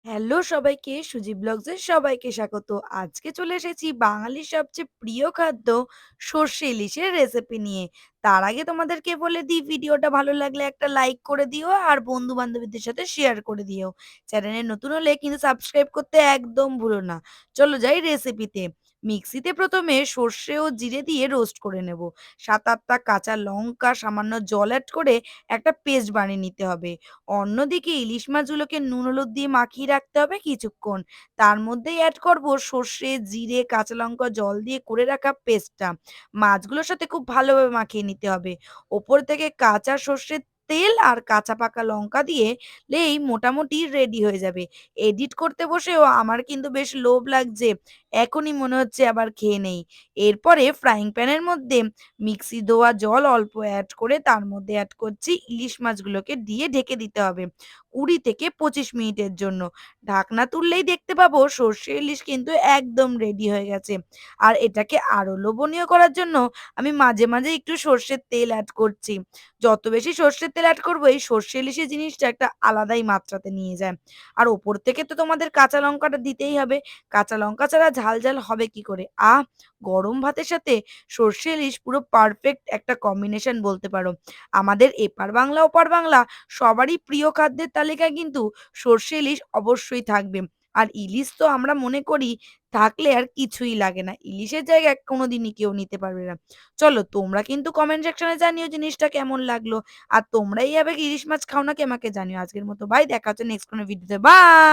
Hello সবাইকে, সুজি ব্লগসের সবাইকে স্বাগত। আজকে চলে এসেছি বাঙালির সবচেয়ে প্রিয় খাদ্য সর্ষে ইলিশের রেসিপি নিয়ে। তার আগে তোমাদেরকে বলে দিই, ভিডিওটা ভালো লাগলে একটা লাইক করে দিও আর বন্ধু-বান্ধবীদের সাথে শেয়ার করে দিও। চ্যানেলে নতুন হলে কিন্তু সাবস্ক্রাইব করতে একদম ভুলো না। চলো যাই রেসিপিতে। মিক্সিতে প্রথমে সর্ষে ও জিরে দিয়ে রোস্ট করে নেব। ৭-৮ টা কাঁচা লঙ্কা, সামান্য জল এড করে একটা পেস্ট বানিয়ে নিতে হবে। অন্যদিকে ইলিশ মাছগুলোকে নুন হলুদ দিয়ে মাখিয়ে রাখতে হবে কিছুক্ষণ। তার মধ্যেই এড করব সর্ষে, জিরে, কাঁচা লঙ্কা, জল দিয়ে করে রাখা পেস্টটা। মাছগুলোর সাথে খুব ভালোভাবে মাখিয়ে নিতে হবে। ওপর থেকে কাঁচা সর্ষের তেল আর কাঁচা পাকা লঙ্কা দিয়ে লেই মোটামুটি রেডি হয়ে যাবে। এডিট করতে বসেও আমার কিন্তু বেশ লোভ লাগছে। এখনই মনে হচ্ছে আবার খেয়ে নেই। এরপরে ফ্রাইং প্যানের মধ্যে মিক্সি ধোয়া জল অল্প এড করে তার মধ্যে এড করছি ইলিশ মাছগুলোকে দিয়ে ঢেকে দিতে হবে ২০ থেকে ২৫ মিনিটের জন্য। ঢাকনা তুললেই দেখতে পাবো সর্ষে ইলিশ কিন্তু একদম রেডি হয়ে গেছে। আর এটাকে আরো লোভনীয় করার জন্য আমি মাঝে, মাঝে একটু সর্ষের তেল এড করছি। যত বেশি সর্ষের তেল এড করব এই সর্ষে ইলিশের জিনিসটা একটা আলাদাই মাত্রাতে নিয়ে যায়। আর ওপর থেকে তো তোমাদের কাঁচা লঙ্কাটা দিতেই হবে। কাঁচা লঙ্কা ছাড়া ঝাল, ঝাল হবে কি করে? গরম ভাতের সাথে সর্ষে ইলিশ পুরো পারফেক্ট একটা কম্বিনেশন বলতে পারো। আমাদের এপার বাংলা ওপার বাংলা সবারই প্রিয় খাদ্যের তালিকায় কিন্তু সর্ষে ইলিশ অবশ্যই থাকবে। আর ইলিশ তো আমরা মনে করি থাকলে আর কিছুই লাগে না। ইলিশের জায়গায় কোনোদিনই কেউ নিতে পারবে না। চলো তোমরা কিন্তু কমেন্ট সেকশনে জানিও জিনিসটা কেমন লাগলো। আর তোমরা এইভাবে ইলিশ মাছ খাও নাকি আমাকে জানিও। আজকের মতো বাই। দেখা হচ্ছে নেক্সট কোনো ভিডিওতে। বাই।